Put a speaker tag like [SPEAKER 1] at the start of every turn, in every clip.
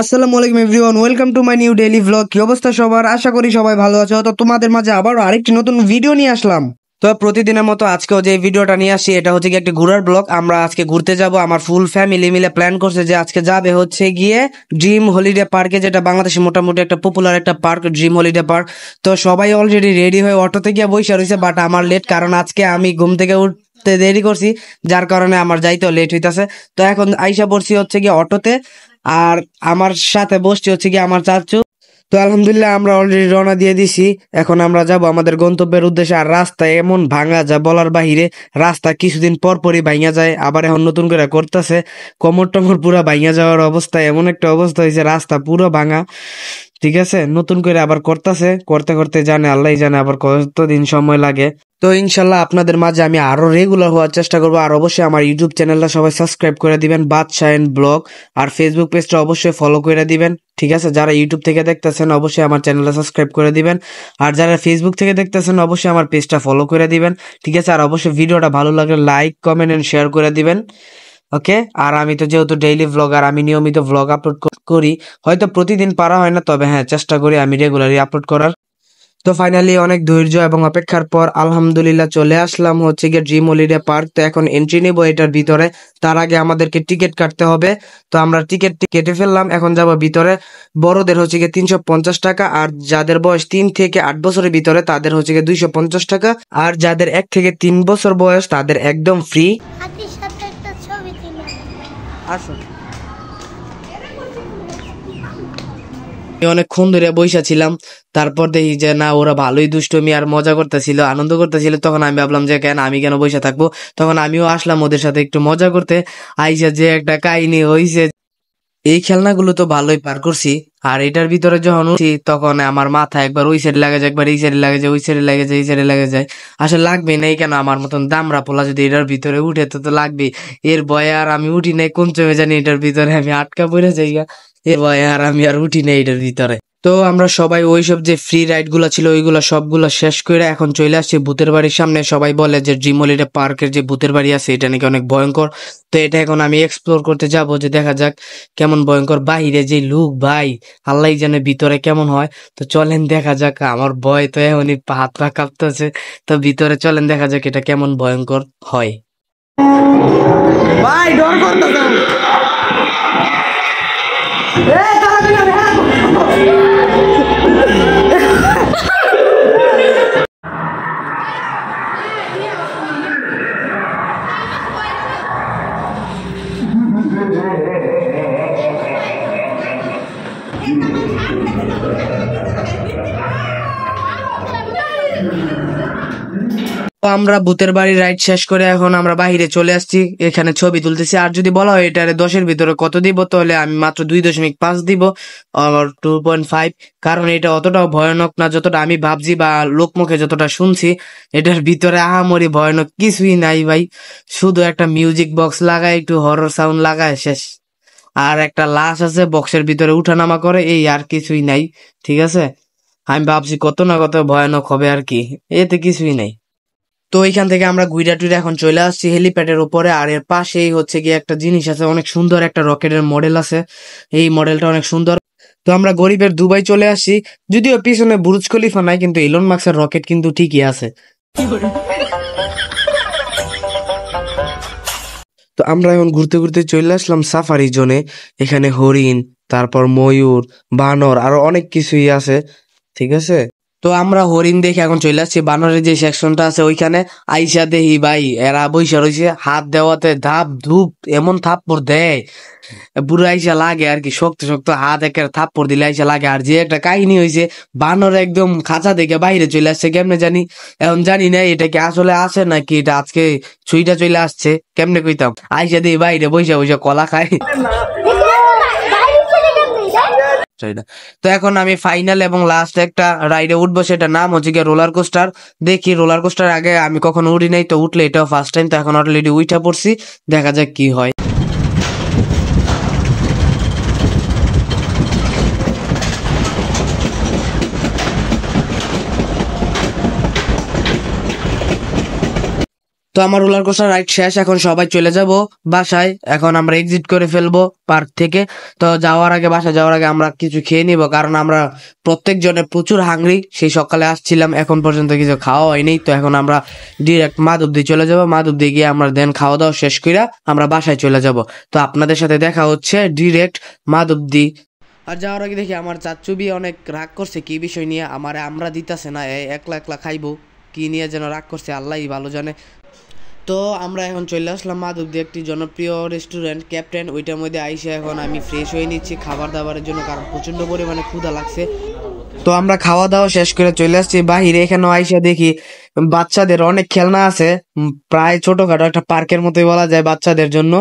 [SPEAKER 1] আসসালামু আলাইকুম everyone, welcome to my new daily vlog. কি অবস্থা সবার? আশা করি সবাই ভালো আছো। তো তোমাদের মাঝে আবারও আরেকটি নতুন ভিডিও নিয়ে আসলাম। তো প্রতিদিনের মতো আজকেও যে ভিডিওটা নিয়ে আসি এটা হচ্ছে গিয়ে একটা ঘোরার ব্লগ। আমরা আজকে ঘুরতে যাব, আমার ফুল ফ্যামিলি মিলে প্ল্যান করছে যে আজকে যাবে হচ্ছে গিয়ে ড্রিম হলিডে পার্কে, যেটা বাংলাদেশে মোটামুটি একটা পপুলার একটা পার্ক, ড্রিম হলিডে পার্ক। তো সবাই অলরেডি রেডি হয়ে অটোতে গিয়ে বসে রয়েছে, বাট আমার লেট, কারণ আজকে আমি ঘুম থেকে উঠতে দেরি করছি, যার কারণে আমার যাইতেও লেট হইতাছে। তো এখন আইসা পড়ছি হচ্ছে গিয়ে অটোতে, আর আমার সাথে বসছি হচ্ছে গিয়ে আমার চাচু। তো আলহামদুলিল্লাহ আমরা অলরেডি রওনা দিয়ে দিছি। এখন আমরা যাব আমাদের গন্তব্যের উদ্দেশ্যে। আর রাস্তা এমন ভাঙা যা বলার বাহিরে। রাস্তা কিছুদিন পর পরই ভাঙা যায়, আবার এখন নতুন করে করতেছে। কোমর টমর পুরো ভাঙা যাওয়ার অবস্থা, এমন একটা অবস্থা হয়েছে, রাস্তা পুরো ভাঙা। ঠিক আছে, নতুন করে আবার করতেছে, করতে করতে জানে আল্লাহ জানে আবার কতদিন সময় লাগে। তো ইনশাল্লাহ আপনাদের মাঝে আমি আরো রেগুলার হওয়ার চেষ্টা করবো। আর অবশ্যই আমার ইউটিউব চ্যানেলটা সবাই সাবস্ক্রাইব করে দিবেন, বাদশা এন্ড ব্লগ। আর ফেসবুক পেজটা অবশ্যই ফলো করে দিবেন। ঠিক আছে, যারা ইউটিউব থেকে দেখতেছেন অবশ্যই আমার চ্যানেলটা সাবস্ক্রাইব করে দিবেন, আর যারা ফেসবুক থেকে দেখতেছেন অবশ্যই আমার পেজটা ফলো করে দিবেন। ঠিক আছে, আর অবশ্যই ভিডিওটা ভালো লাগলে লাইক, কমেন্ট এন্ড শেয়ার করে দিবেন। ওকে, আর আমি তো যেহেতু ডেইলি ভ্লগার, আমি নিয়মিত ভ্লগ আপলোড করি। হয়তো প্রতিদিন পারা হয় না, তবে হ্যাঁ চেষ্টা করি আমি রেগুলারলি আপলোড করার। তো ফাইনালি অনেক ধৈর্য এবং অপেক্ষার পর আলহামদুলিল্লাহ চলে আসলাম হচ্ছে গিয়ে ড্রিম হলিডে পার্ক। তো এখন এন্ট্রি নেবো এটার ভিতরে, তার আগে আমাদেরকে টিকিট কাটতে হবে। তো আমরা টিকিট কেটে ফেললাম, এখন যাব ভিতরে। বড়দের হচ্ছে গিয়ে 350 টাকা, আর যাদের বয়স 3 থেকে 8 বছরের ভিতরে তাদের হচ্ছে গিয়ে 250 টাকা, আর যাদের 1 থেকে 3 বছর বয়স তাদের একদম ফ্রি। আসুন, অনেকক্ষণ ধরে বইসা ছিলাম, তারপর দেখি যে না, ওরা ভালোই দুষ্টমি আর মজা করতেছিল, আনন্দ করতেছিল। তখন আমি ভাবলাম যে কেন আমি কেন বইসা থাকবো, তখন আমিও আসলাম ওদের সাথে একটু মজা করতে। আইসা যে একটা কাহিনী হইছে, এই খেলনাগুলো তো ভালোই পার করছি। আর এটার ভিতরে যখন উঠি তখন আমার মাথা একবার ওই সাইডে লাগে যায়, একবার এই সাইডে লাগে যায়, ওই সাইডে লাগে যায়, এই সাইডে লাগে যায়। আসলে লাগবে নাই কেন, আমার মতন দামড়া পোলা যদি এটার ভিতরে উঠে তো লাগবে। এর ভয়ে আর আমি উঠি নাই, কোন চমে জানি এটার ভিতরে আমি আটকা পড়ে যাই। এর ভয়ে আর আমি আর উঠি নাই এটার ভিতরে। তো আমরা সবাই ওইসব যে ফ্রি রাইড গুলা ছিল ওইগুলা সবগুলা শেষ করে এখন চলে আসছি ভূতের বাড়ির সামনে। সবাই বলে যে ড্রিম হলিডে পার্কের যে ভূতের বাড়ি আছে এটা নাকি অনেক ভয়ঙ্কর। তো এটা এখন আমি এক্সপ্লোর করতে যাব, যে দেখা যাক কেমন ভয়ঙ্কর। বাহিরে যে লুক ভাই, আল্লাহ জানে ভিতরে কেমন হয়। তো চলেন দেখা যাক, আমার ভয় তো এখনই হাত পা কাঁপতেছে। তো ভিতরে চলেন দেখা যাক এটা কেমন ভয়ঙ্কর হয়। ভাই ডর করতেছে। তো আমরা ভূতের বাড়ি রাইড শেষ করে এখন আমরা বাহিরে চলে আসছি, এখানে ছবি তুলতেছি। আর যদি বলা হয় এটারে 10-এর ভিতরে কত দিব, তাহলে আমি মাত্র 2.5 দিব, 2.5। কারণ এটা অতটাও ভয়ানক না যতটা আমি ভাবছি বা লোকমুখে যতটা শুনছি। এটার ভিতরে আহামরি ভয়ানক কিছুই নাই ভাই, শুধু একটা মিউজিক বক্স লাগায়, একটু হরর সাউন্ড লাগায়, শেষ। আর একটা লাশ আছে বক্সের ভিতরে উঠানামা করে, এই আর কিছুই নাই। ঠিক আছে, আমি ভাবছি কত না কত ভয়ানক হবে, আর কি, এতে কিছুই নাই। তো এইখান থেকে আমরা ঘুরে টুরে এখন চলে আসছি হেলিপ্যাডের উপরে। আর এর পাশেই হচ্ছে গিয়ে একটা জিনিস আছে, অনেক সুন্দর একটা রকেটের মডেল আছে, এই মডেলটা অনেক সুন্দর। তো আমরা গরিবের দুবাই চলে আসছি, যদিও পিছনে বুর্জ খলিফা নাই, কিন্তু ইলন মাস্কের রকেট কিন্তু ঠিকই আছে। তো আমরা এখন ঘুরতে ঘুরতে চলে আসলাম সাফারি জোনে। এখানে হরিণ, তারপর ময়ূর, বানর, আরো অনেক কিছুই আছে। ঠিক আছে, তো আমরা হরিণ দেখে এখন চলে আসছি বানরের যে সেকশনটা আছে ওইখানে। আইসা দেখি ভাই এরা বইসা রয়েছে, হাত দেওয়াতে ধাপ ধুপ এমন থাপ্পড় দেয়, বুড়ো আইসা লাগে আর কি, শক্ত শক্ত হাত একের থাপ্পড় দিলে আইসা লাগে। আর যে একটা কাহিনী হয়েছে, বানর একদম খাঁচা থেকে বাইরে চলে আসছে কেমনে জানি, এখন জানি না এটা কি আসলে আছে নাকি এটা আজকে ছুইটা চলে আসছে, কেমনে কইতাম। আইসা দিয়ে বাইরে বইসা বইসা কলা খায়। তো এখন আমি ফাইনাল এবং লাস্ট একটা রাইডে উঠবো, সেটার নাম হচ্ছে গিয়ে রোলার কোস্টার। দেখি, রোলার কোস্টার আগে আমি কখনো উঠি নাই, তো উঠলে এটাও ফার্স্ট টাইম। তো এখন অলরেডি উঠা পড়ছি, দেখা যাক কি হয়। তো তো আমার রোলার কোস্টার রাইড শেষ, এখন সবাই চলে যাব বাসায়। এখন আমরা এক্সিট করে ফেলবো পার্ক থেকে। তো বাসায় যাওয়ার আগে আমরা কিছু খেয়ে নিব, কারণ আমরা প্রত্যেকজনে প্রচুর হাংরি। সেই সকালে আসছিলাম, এখন পর্যন্ত কিছু খাওয়া হয়নি। তো এখন আমরা ডিরেক্ট মাধবদী চলে যাব। মাধবদী গিয়ে আমরা দেন খাওয়া দাওয়া শেষ করে আমরা বাসায় চলে যাব। তো আপনাদের সাথে দেখা হচ্ছে ডিরেক্ট মাধবদী। আর যাওয়ার আগে দেখি আমার চাচুবি অনেক রাগ করছে কি বিষয় নিয়ে, আমরা দিতাছে না, একলা একলা খাইবো, কি নিয়ে যেন রাগ করছে আল্লাহই ভালো জানে। তো আমরা এখন চলে আসলাম মাধবদী, একটি জনপ্রিয় রেস্টুরেন্ট ক্যাপ্টেন, ওইটার মধ্যে আইসে এখন আমি ফ্রেশ হয়ে নিচ্ছি খাবার দাবারের জন্য, কারণ প্রচন্ড পরিমাণে ক্ষুধা লাগছে। তো আমরা খাওয়া দাওয়া শেষ করে চলে আসছি বাহিরে। এখানেও আইসা দেখি বাচ্চাদের অনেক খেলনা আছে, প্রায় ছোটখাটো একটা পার্কের মতোই বলা যায় বাচ্চাদের জন্য।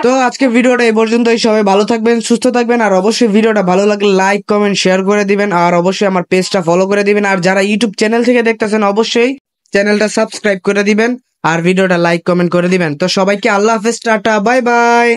[SPEAKER 1] তো আজকে ভিডিওটা এই পর্যন্তই। সবাই ভালো থাকবেন, সুস্থ থাকবেন, আর অবশ্যই ভিডিওটা ভালো লাগলে লাইক কমেন্ট শেয়ার করে দিবেন, আর অবশ্যই আমার পেজটা ফলো করে দিবেন। আর যারা ইউটিউব চ্যানেল থেকে দেখতেছেন অবশ্যই চ্যানেলটা সাবস্ক্রাইব করে দিবেন আর ভিডিওটা লাইক কমেন্ট করে দিবেন। তো সবাইকে আল্লাহ হাফেজ, টাটা, বাই বাই।